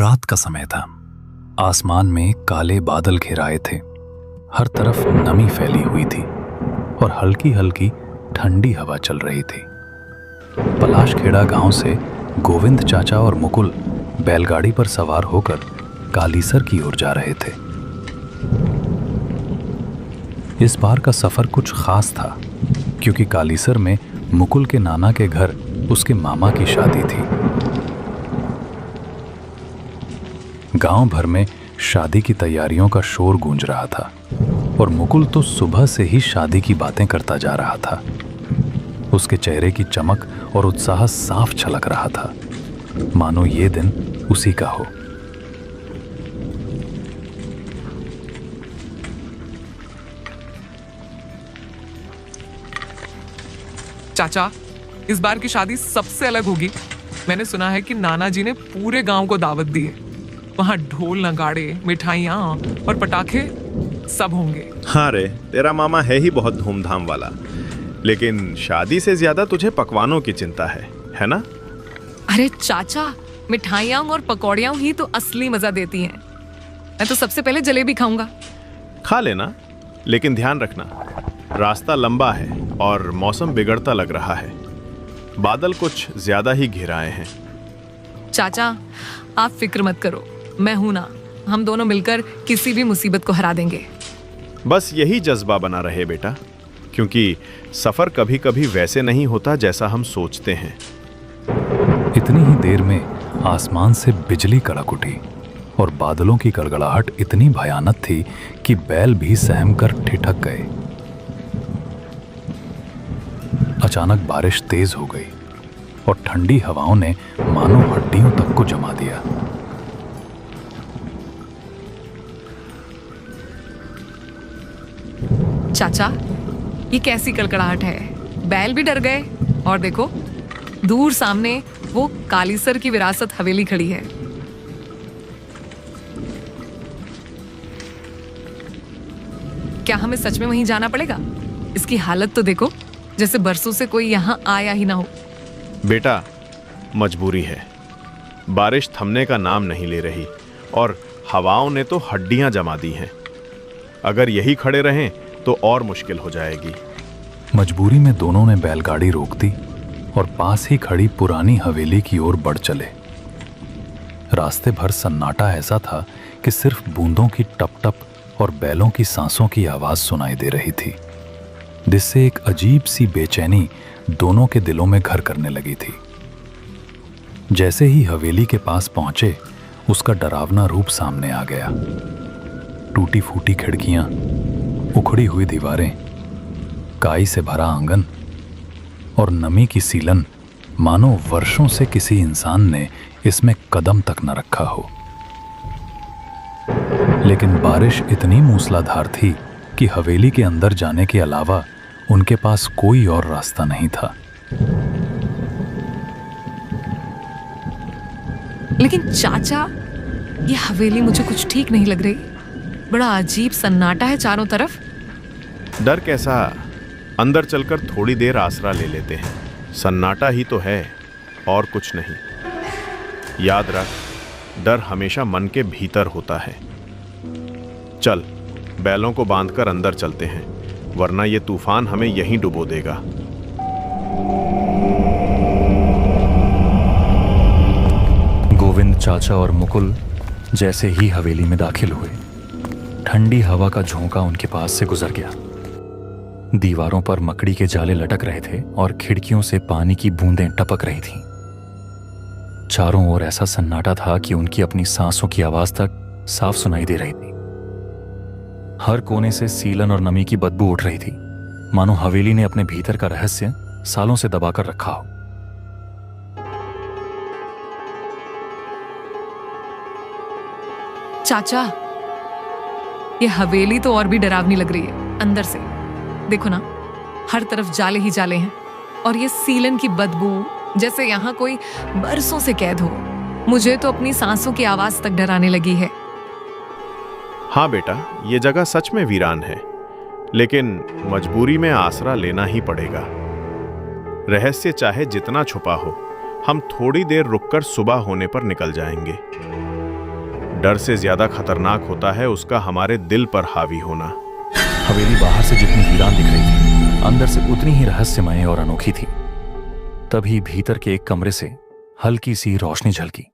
रात का समय था। आसमान में काले बादल घिराए थे। हर तरफ नमी फैली हुई थी और हल्की हल्की ठंडी हवा चल रही थी। पलाशखेड़ा गांव से गोविंद चाचा और मुकुल बैलगाड़ी पर सवार होकर कालीसर की ओर जा रहे थे। इस बार का सफर कुछ खास था क्योंकि कालीसर में मुकुल के नाना के घर उसके मामा की शादी थी। गांव भर में शादी की तैयारियों का शोर गूंज रहा था और मुकुल तो सुबह से ही शादी की बातें करता जा रहा था। उसके चेहरे की चमक और उत्साह साफ छलक रहा था, मानो ये दिन उसी का हो। चाचा, इस बार की शादी सबसे अलग होगी। मैंने सुना है कि नाना जी ने पूरे गांव को दावत दी है। वहां ढोल नगाड़े, मिठाइयाँ और पटाखे सब होंगे। हाँ रे, तेरा मामा है ही बहुत धूमधाम वाला, लेकिन शादी से ज्यादा तुझे पकवानों की चिंता है ना? अरे चाचा, मिठाइयाँ और पकौड़ियाँ ही तो असली मजा देती हैं। मैं तो सबसे पहले जलेबी खाऊंगा। खा लेना, लेकिन ध्यान रखना, रास्ता लंबा है और मौसम बिगड़ता लग रहा है। बादल कुछ ज्यादा ही घिराए हैं। चाचा, आप फिक्र मत करो, मैं हूं ना। हम दोनों मिलकर किसी भी मुसीबत को हरा देंगे। बस यही जज्बा बना रहे बेटा, क्योंकि सफर कभी कभी वैसे नहीं होता जैसा हम सोचते हैं। इतनी ही देर में आसमान से बिजली कड़क उठी और बादलों की गड़गड़ाहट इतनी भयानक थी कि बैल भी सहम कर ठिठक गए। अचानक बारिश तेज हो गई और ठंडी हवाओं ने मानो हड्डियों तक को जमा दिया। चाचा, ये कैसी कड़कड़ाहट है? बैल भी डर गए। और देखो, दूर सामने वो कालीसर की विरासत हवेली खड़ी है। क्या हमें सच में वहीं जाना पड़ेगा? इसकी हालत तो देखो, जैसे बरसों से कोई यहाँ आया ही ना हो। बेटा, मजबूरी है। बारिश थमने का नाम नहीं ले रही और हवाओं ने तो हड्डियां जमा दी हैं। अगर यही खड़े रहें तो और मुश्किल हो जाएगी। मजबूरी में दोनों ने बैलगाड़ी रोक दी और पास ही खड़ी पुरानी हवेली की ओर बढ़ चले। रास्ते भर सन्नाटा ऐसा था कि सिर्फ बूंदों की टप-टप और बैलों की सांसों की आवाज सुनाई दे रही थी, जिससे एक अजीब सी बेचैनी दोनों के दिलों में घर करने लगी थी। जैसे ही हवेली के पास पहुंचे, उसका डरावना रूप सामने आ गया। टूटी फूटी खिड़कियां, उखड़ी हुई दीवारें, काई से भरा आंगन और नमी की सीलन, मानो वर्षों से किसी इंसान ने इसमें कदम तक न रखा हो। लेकिन बारिश इतनी मूसलाधार थी कि हवेली के अंदर जाने के अलावा उनके पास कोई और रास्ता नहीं था। लेकिन चाचा, ये हवेली मुझे कुछ ठीक नहीं लग रही। बड़ा अजीब सन्नाटा है चारों तरफ। डर कैसा, अंदर चलकर थोड़ी देर आसरा ले लेते हैं। सन्नाटा ही तो है और कुछ नहीं। याद रख, डर हमेशा मन के भीतर होता है। चल, बैलों को बांधकर अंदर चलते हैं, वरना ये तूफान हमें यहीं डुबो देगा। गोविंद चाचा और मुकुल जैसे ही हवेली में दाखिल हुए, ठंडी हवा का झोंका उनके पास से गुजर गया। दीवारों पर मकड़ी के जाले लटक रहे थे और खिड़कियों से पानी की बूंदें टपक रही थीं। चारों ओर ऐसा सन्नाटा था कि उनकी अपनी सांसों की आवाज तक साफ सुनाई दे रही थी। हर कोने से सीलन और नमी की बदबू उठ रही थी, मानो हवेली ने अपने भीतर का रहस्य सालों से दबाकर रखा हो। चाचा, ये हवेली तो और भी डरावनी लग रही है अंदर से। देखो ना, हर तरफ जाले ही जाले हैं और ये सीलन की बदबू, जैसे यहाँ कोई बरसों से कैद हो। मुझे तो अपनी सांसों की आवाज तक डराने लगी है। हाँ बेटा, ये जगह सच में वीरान है, लेकिन मजबूरी में आसरा लेना ही पड़ेगा। रहस्य चाहे जितना छुपा हो, हम थोड़ी देर रुककर सुबह होने पर निकल जाएंगे। डर से ज्यादा खतरनाक होता है उसका हमारे दिल पर हावी होना। हवेली बाहर से जितनी वीरान दिख रही थी, अंदर से उतनी ही रहस्यमय और अनोखी थी। तभी भीतर के एक कमरे से हल्की सी रोशनी झलकी।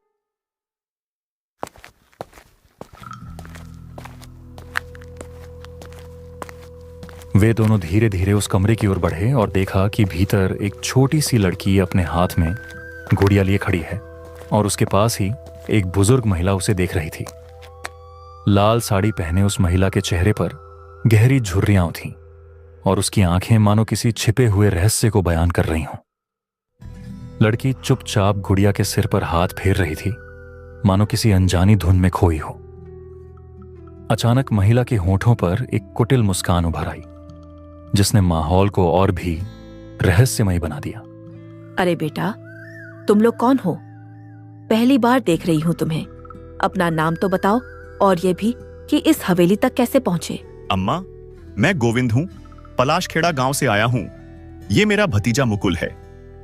वे दोनों धीरे धीरे उस कमरे की ओर बढ़े और देखा कि भीतर एक छोटी सी लड़की अपने हाथ में गुड़िया लिए खड़ी है और उसके पास ही एक बुजुर्ग महिला उसे देख रही थी। लाल साड़ी पहने उस महिला के चेहरे पर गहरी झुर्रियां थीं और उसकी आंखें मानो किसी छिपे हुए रहस्य को बयान कर रही हों। लड़की चुपचाप गुड़िया के सिर पर हाथ फेर रही थी, मानो किसी अनजानी धुन में खोई हो। अचानक महिला के होठों पर एक कुटिल मुस्कान उभर आई, जिसने माहौल को और भी रहस्यमय बना दिया। अरे बेटा, तुम लोग कौन हो? पहली बार देख रही हूं तुम्हें। अपना नाम तो बताओ और ये भी कि इस हवेली तक कैसे पहुंचे। अम्मा, मैं गोविंद हूँ, पलाशखेड़ा गांव से आया हूँ। ये मेरा भतीजा मुकुल है।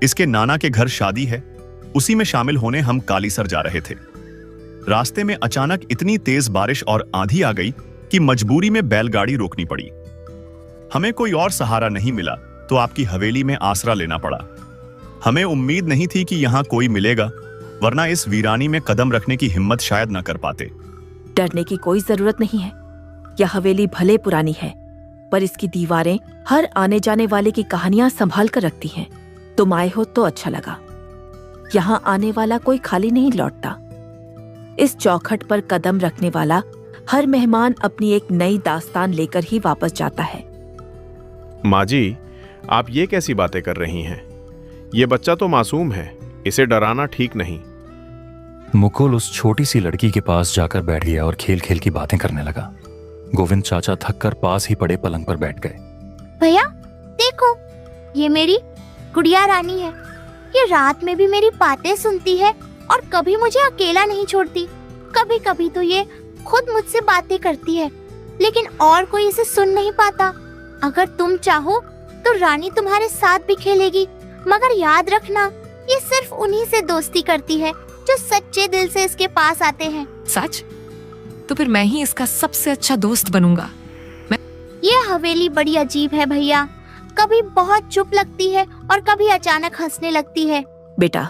इसके नाना के घर शादी है, उसी में शामिल होने हम कालीसर जा रहे थे। रास्ते में अचानक इतनी तेज बारिश और आंधी आ गई कि मजबूरी में बैलगाड़ी रोकनी पड़ी। हमें कोई और सहारा नहीं मिला तो आपकी हवेली में आसरा लेना पड़ा। हमें उम्मीद नहीं थी कि यहाँ कोई मिलेगा, वरना इस वीरानी में कदम रखने की हिम्मत शायद न कर पाते। डरने की कोई जरूरत नहीं है। यह हवेली भले पुरानी है, पर इसकी दीवारें हर आने जाने वाले की कहानियां संभाल कर रखती हैं। तुम आए हो तो अच्छा लगा। यहाँ आने वाला कोई खाली नहीं लौटता। इस चौखट पर कदम रखने वाला हर मेहमान अपनी एक नई दास्तान लेकर ही वापस जाता है। माँ जी, आप ये कैसी बातें कर रही हैं? ये बच्चा तो मासूम है, इसे डराना ठीक नहीं। मुकुल उस छोटी सी लड़की के पास जाकर बैठ गया और खेल खेल की बातें करने लगा। गोविंद चाचा थककर पास ही पड़े पलंग पर बैठ गए। भैया देखो, ये मेरी गुड़िया रानी है। ये रात में भी मेरी बातें सुनती है और कभी मुझे अकेला नहीं छोड़ती। कभी कभी तो ये खुद मुझसे बातें करती है, लेकिन और कोई इसे सुन नहीं पाता। अगर तुम चाहो तो रानी तुम्हारे साथ भी खेलेगी, मगर याद रखना, ये सिर्फ उन्हीं से दोस्ती करती है जो सच्चे दिल से इसके पास आते हैं। सच? तो फिर मैं ही इसका सबसे अच्छा दोस्त बनूंगा। ये हवेली बड़ी अजीब है भैया। कभी बहुत चुप लगती है और कभी अचानक हंसने लगती है। बेटा,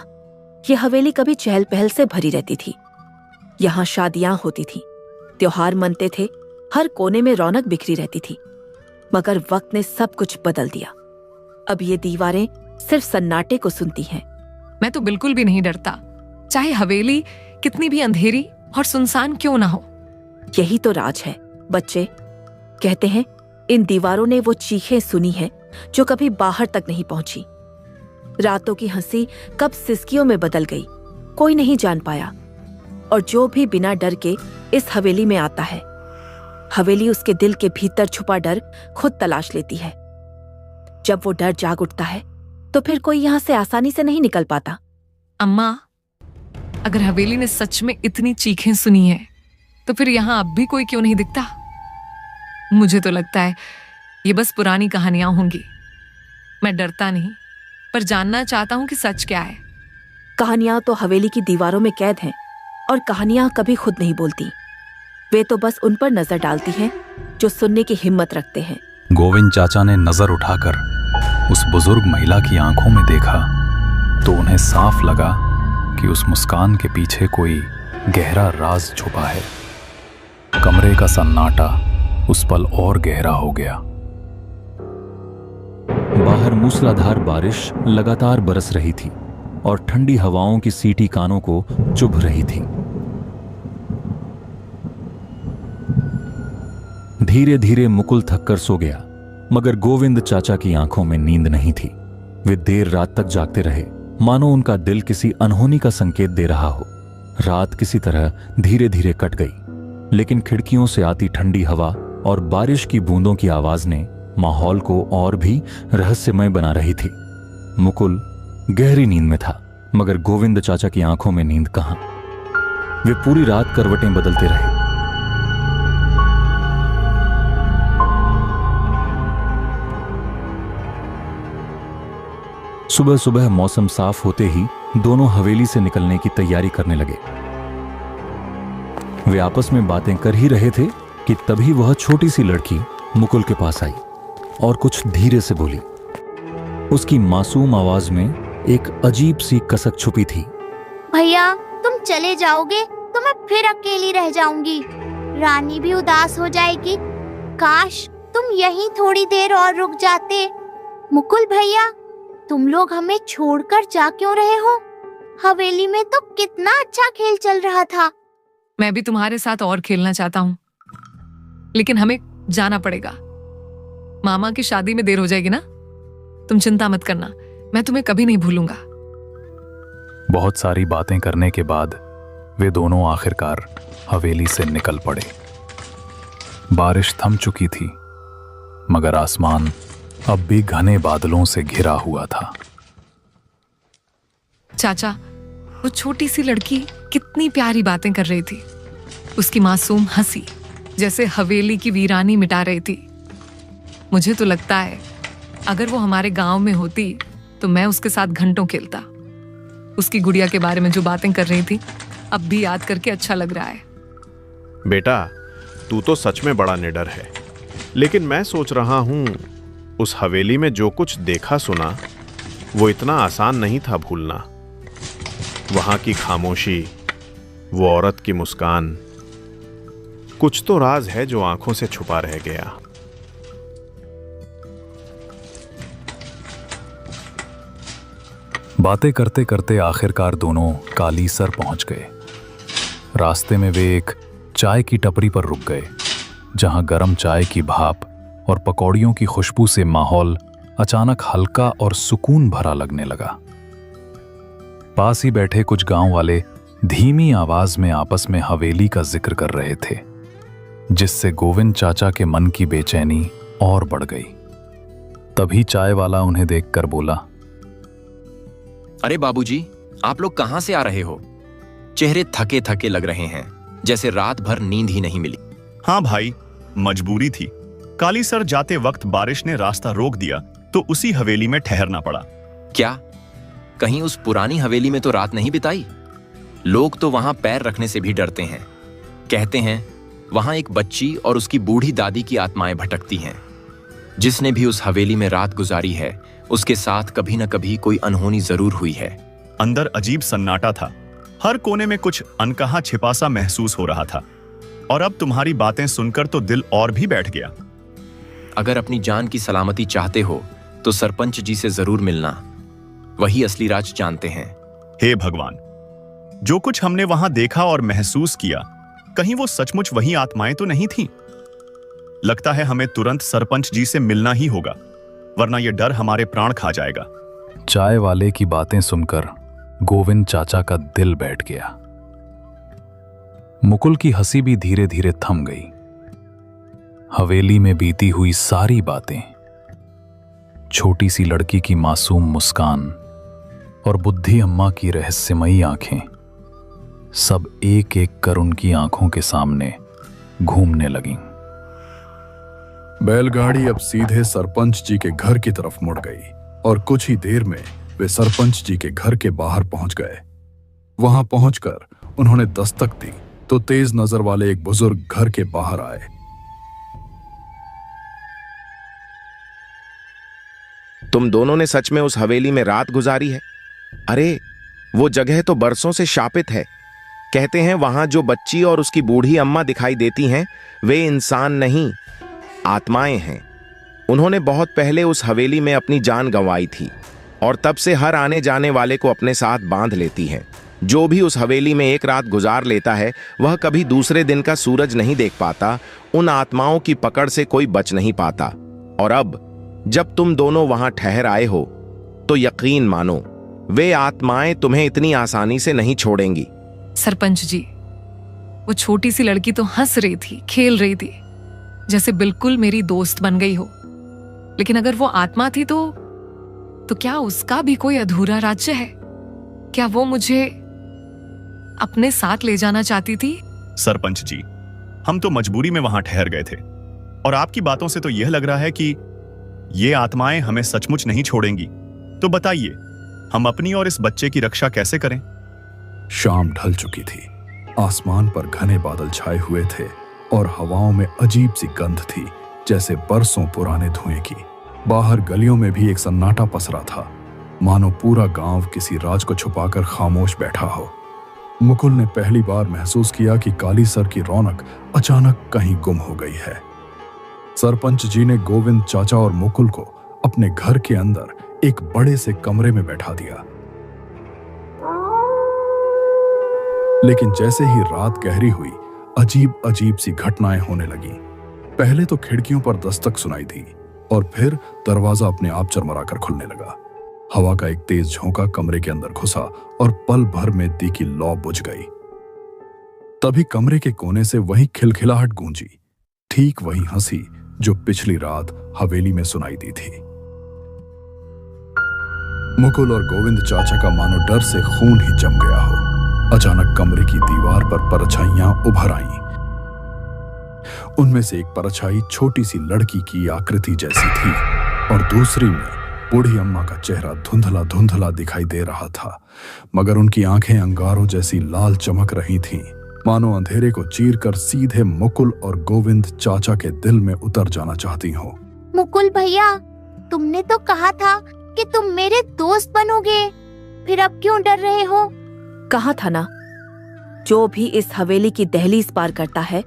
ये हवेली कभी चहल पहल से भरी रहती थी। यहाँ शादियां होती थी, त्योहार मनते थे, हर कोने में रौनक बिखरी रहती थी। मगर वक्त ने सब कुछ बदल दिया। अब ये दीवारें सिर्फ सन्नाटे को सुनती हैं। मैं तो बिल्कुल भी नहीं डरता, चाहे हवेली कितनी भी अंधेरी और सुनसान क्यों ना हो। यही तो राज है बच्चे। कहते हैं इन दीवारों ने वो चीखें सुनी हैं जो कभी बाहर तक नहीं पहुंची। रातों की हंसी कब सिसकियों में बदल गई, कोई नहीं जान पाया। और जो भी बिना डर के इस हवेली में आता है, हवेली उसके दिल के भीतर छुपा डर खुद तलाश लेती है। जब वो डर जाग उठता है तो फिर कोई यहाँ से आसानी से नहीं निकल पाता। अम्मा, अगर हवेली ने सच में इतनी चीखें सुनी है तो फिर यहाँ अब भी कोई क्यों नहीं दिखता? मुझे तो लगता है ये बस पुरानी कहानियां होंगी। मैं डरता नहीं, पर जानना चाहता हूं कि सच क्या है। कहानियां तो हवेली की दीवारों में कैद हैं, और कहानियां कभी खुद नहीं बोलती। वे तो बस उन पर नजर डालती हैं जो सुनने की हिम्मत रखते हैं। गोविंद चाचा ने नजर उठाकर उस बुजुर्ग महिला की आंखों में देखा तो उन्हें साफ लगा कि उस मुस्कान के पीछे कोई गहरा राज छुपा है। कमरे का सन्नाटा उस पल और गहरा हो गया। बाहर मूसलाधार बारिश लगातार बरस रही थी और ठंडी हवाओं की सीटी कानों को चुभ रही थी। धीरे धीरे मुकुल थककर सो गया, मगर गोविंद चाचा की आंखों में नींद नहीं थी। वे देर रात तक जागते रहे, मानो उनका दिल किसी अनहोनी का संकेत दे रहा हो। रात किसी तरह धीरे धीरे कट गई, लेकिन खिड़कियों से आती ठंडी हवा और बारिश की बूंदों की आवाज ने माहौल को और भी रहस्यमय बना रही थी। मुकुल गहरी नींद में था, मगर गोविंद चाचा की आंखों में नींद कहां। वे पूरी रात करवटें बदलते रहे। सुबह सुबह मौसम साफ होते ही दोनों हवेली से निकलने की तैयारी करने लगे। वे आपस में बातें कर ही रहे थे कि तभी वह छोटी सी लड़की मुकुल के पास आई और कुछ धीरे से बोली। उसकी मासूम आवाज में एक अजीब सी कसक छुपी थी। भैया तुम चले जाओगे तो मैं फिर अकेली रह जाऊंगी। रानी भी उदास हो जाएगी। काश तुम यहीं थोड़ी देर और रुक जाते। मुकुल भैया, तुम लोग हमें छोड़कर जा क्यों रहे हो? हवेली में तो कितना अच्छा खेल चल रहा था। मैं भी तुम्हारे साथ और खेलना चाहता हूँ, लेकिन हमें जाना पड़ेगा। मामा की शादी में देर हो जाएगी ना। तुम चिंता मत करना, मैं तुम्हें कभी नहीं भूलूंगा। बहुत सारी बातें करने के बाद वे दोनों आखिरकार हवेली से निकल पड़े। बारिश थम चुकी थी, मगर आसमान अब भी घने बादलों से घिरा हुआ था। चाचा, वो छोटी सी लड़की कितनी प्यारी बातें कर रही थी। उसकी मासूम हंसी जैसे हवेली की वीरानी मिटा रही थी। मुझे तो लगता है अगर वो हमारे गांव में होती तो मैं उसके साथ घंटों खेलता। उसकी गुड़िया के बारे में जो बातें कर रही थी, अब भी याद करके अच्छा लग रहा है। बेटा, तू तो सच में बड़ा निडर है, लेकिन मैं सोच रहा हूं उस हवेली में जो कुछ देखा सुना वो इतना आसान नहीं था भूलना। वहां की खामोशी, वो औरत की मुस्कान, कुछ तो राज है जो आंखों से छुपा रह गया। बातें करते करते आखिरकार दोनों कालीसर पहुंच गए। रास्ते में वे एक चाय की टपरी पर रुक गए, जहां गर्म चाय की भाप और पकौड़ियों की खुशबू से माहौल अचानक हल्का और सुकून भरा लगने लगा। पास ही बैठे कुछ गांव वाले धीमी आवाज में आपस में हवेली का जिक्र कर रहे थे, जिससे गोविंद चाचा के मन की बेचैनी और बढ़ गई। तभी चाय वाला उन्हें देखकर बोला, अरे बाबूजी, आप लोग कहां से आ रहे हो? चेहरे थके थके लग रहे हैं, जैसे रात भर नींद ही नहीं मिली। हाँ भाई, मजबूरी थी। कालीसर जाते वक्त बारिश ने रास्ता रोक दिया तो उसी हवेली में ठहरना पड़ा। क्या कहीं उस पुरानी हवेली में तो रात नहीं बिताई? लोग तो वहां पैर रखने से भी डरते हैं। कहते हैं वहां एक बच्ची और उसकी बूढ़ी दादी की आत्माएं भटकती हैं। जिसने भी उस हवेली में रात गुजारी है, उसके साथ कभी न कभी कोई अनहोनी जरूर हुई है। अंदर अजीब सन्नाटा था। हर कोने में कुछ अनकहा छिपा सा महसूस हो रहा था। और अब तुम्हारी बातें सुनकर तो दिल और भी बैठ गया। अगर अपनी जान की सलामती चाहते हो तो सरपंच जी से जरूर मिलना। वही असली राज जानते हैं। हे भगवान, जो कुछ हमने वहां देखा और महसूस किया, कहीं वो सचमुच वही आत्माएं तो नहीं थीं? लगता है हमें तुरंत सरपंच जी से मिलना ही होगा, वरना यह डर हमारे प्राण खा जाएगा। चाय वाले की बातें सुनकर गोविंद चाचा का दिल बैठ गया। मुकुल की हंसी भी धीरे धीरे थम गई। हवेली में बीती हुई सारी बातें, छोटी सी लड़की की मासूम मुस्कान और बुद्धि अम्मा की रहस्यमयी आंखें, सब एक एक कर उनकी आंखों के सामने घूमने लगीं। बैलगाड़ी अब सीधे सरपंच जी के घर की तरफ मुड़ गई और कुछ ही देर में वे सरपंच जी के घर के बाहर पहुंच गए। वहां पहुंचकर उन्होंने दस्तक दी तो तेज नजर वाले एक बुजुर्ग घर के बाहर आए। तुम दोनों ने सच में उस हवेली में रात गुजारी है? अरे, वो जगह तो बरसों से शापित है। कहते हैं वहां जो बच्ची और उसकी बूढ़ी अम्मा दिखाई देती हैं, वे इंसान नहीं, आत्माएं हैं। उन्होंने बहुत पहले उस हवेली में अपनी जान गंवाई थी और तब से हर आने जाने वाले को अपने साथ बांध लेती हैं। जो भी उस हवेली में एक रात गुजार लेता है, वह कभी दूसरे दिन का सूरज नहीं देख पाता। उन आत्माओं की पकड़ से कोई बच नहीं पाता। और अब जब तुम दोनों वहां ठहर आए हो, तो यकीन मानो वे आत्माएं तुम्हें इतनी आसानी से नहीं छोड़ेंगी। सरपंच जी, वो छोटी सी लड़की तो हंस रही थी, खेल रही थी, जैसे बिल्कुल मेरी दोस्त बन गई हो। लेकिन अगर वो आत्मा थी तो क्या उसका भी कोई अधूरा राज्य है? क्या वो मुझे अपने साथ ले जाना चाहती थी? सरपंच जी, हम तो मजबूरी में वहां ठहर गए थे और आपकी बातों से तो यह लग रहा है कि ये आत्माएं हमें सचमुच नहीं छोड़ेंगी। तो बताइए, हम अपनी और इस बच्चे की रक्षा कैसे करें? शाम ढल चुकी थी आसमान पर घने बादल छाए हुए थे और हवाओं में अजीब सी गंध थी, जैसे बरसों पुराने धुएं की। बाहर गलियों में भी एक सन्नाटा पसरा था, मानो पूरा गांव किसी राज को छुपाकर खामोश बैठा हो। मुकुल ने पहली बार महसूस किया कि कालीसर की रौनक अचानक कहीं गुम हो गई है। सरपंच जी ने गोविंद चाचा और मुकुल को अपने घर के अंदर एक बड़े से कमरे में बैठा दिया। लेकिन जैसे ही रात गहरी हुई, अजीब अजीब सी घटनाएं होने लगी। पहले तो खिड़कियों पर दस्तक सुनाई दी और फिर दरवाजा अपने आप चरमराकर खुलने लगा। हवा का एक तेज झोंका कमरे के अंदर घुसा और पल भर में दी की लौ बुझ गई। तभी कमरे के कोने से वही खिलखिलाहट गूंजी, ठीक वही हंसी जो पिछली रात हवेली में सुनाई दी थी। मुकुल और गोविंद चाचा का मानो डर से खून ही जम गया हो। अचानक कमरे की दीवार पर परछाइयां उभर आईं। उनमें से एक परछाई छोटी सी लड़की की आकृति जैसी थी और दूसरी में बूढ़ी अम्मा का चेहरा धुंधला धुंधला दिखाई दे रहा था, मगर उनकी आंखें अंगारों जैसी लाल चमक रही थीं, मानो अंधेरे को चीरकर सीधे मुकुल और गोविंद चाचा के दिल में उतर जाना चाहती हो। मुकुल भैया, तुमने तो कहा था कि तुम मेरे दोस्त बनोगे, फिर अब क्यों डर रहे हो? कहा था ना, जो भी इस हवेली की दहलीज पार करता है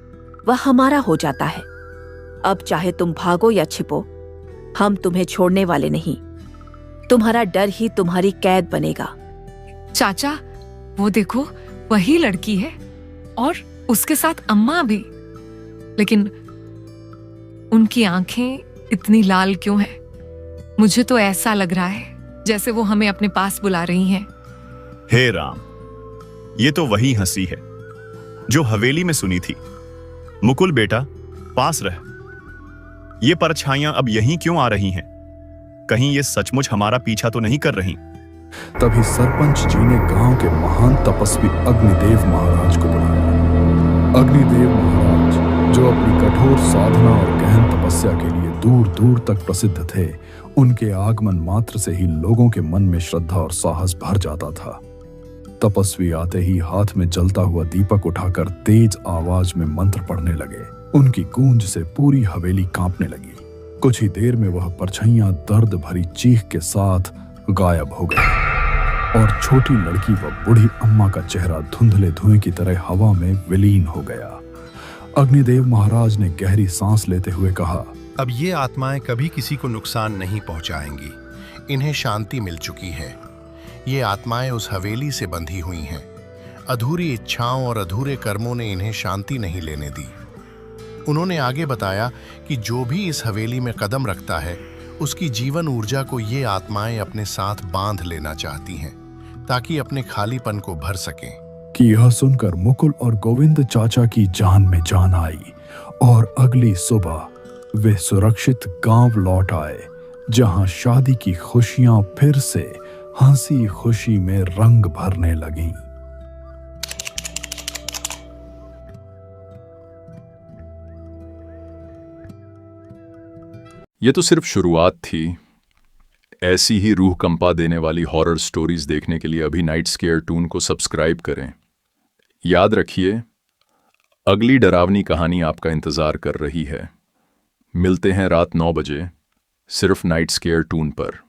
वह हमारा हो जाता है। अब चाहे तुम भागो या छिपो, हम तुम्हें छोड़ने वाले नहीं। तुम्हारा डर ही तुम्हारी कैद बनेगा। चाचा, वो देखो, वही लड़की है और उसके साथ अम्मा भी। लेकिन उनकी आंखें इतनी लाल क्यों हैं? मुझे तो ऐसा लग रहा है जैसे वो हमें अपने पास बुला रही हैं। हे राम, ये तो वही हंसी है जो हवेली में सुनी थी। मुकुल बेटा, पास रह। ये परछाइयां अब यहीं क्यों आ रही हैं? कहीं ये सचमुच हमारा पीछा तो नहीं कर रही? तभी सरपंच जी ने गांव के महान तपस्वी अग्निदेव महाराज को बुलाया। अग्निदेव महाराज, जो अपनी कठोर साधना और गहन तपस्या के लिए दूर दूर तक प्रसिद्ध थे, उनके आगमन मात्र से ही लोगों के मन में श्रद्धा और साहस भर जाता था। तपस्वी आते ही हाथ में जलता हुआ दीपक उठाकर तेज आवाज में मंत्र पढ़ने लगे। उनकी गूंज से पूरी हवेली कांपने लगी। कुछ ही देर में वह परछाइयां दर्द भरी चीख के साथ गायब हो गई और छोटी लड़की व बूढ़ी अम्मा का चेहरा धुंधले धुएं की तरह हवा में विलीन हो गया। अग्निदेव महाराज ने गहरी सांस लेते हुए कहा, अब ये आत्माएं कभी किसी को नुकसान नहीं पहुंचाएंगी। इन्हें शांति मिल चुकी है। ये आत्माएं उस हवेली से बंधी हुई हैं। अधूरी इच्छाओं और अधूरे कर्मों ने इन्हें शांति नहीं लेने दी। उन्होंने आगे बताया कि जो भी इस हवेली में कदम रखता है, उसकी जीवन ऊर्जा को ये आत्माएं अपने साथ बांध लेना चाहती हैं, ताकि अपने खालीपन को भर सकें। कि यह सुनकर मुकुल और गोविंद चाचा की जान में जान आई और अगली सुबह वे सुरक्षित गांव लौट आए, जहां शादी की खुशियां फिर से हंसी खुशी में रंग भरने लगीं। ये तो सिर्फ शुरुआत थी। ऐसी ही रूह कंपा देने वाली हॉरर स्टोरीज देखने के लिए अभी नाइट स्केयर टून को सब्सक्राइब करें। याद रखिए, अगली डरावनी कहानी आपका इंतजार कर रही है। मिलते हैं रात 9 बजे, सिर्फ नाइट स्केयर टून पर।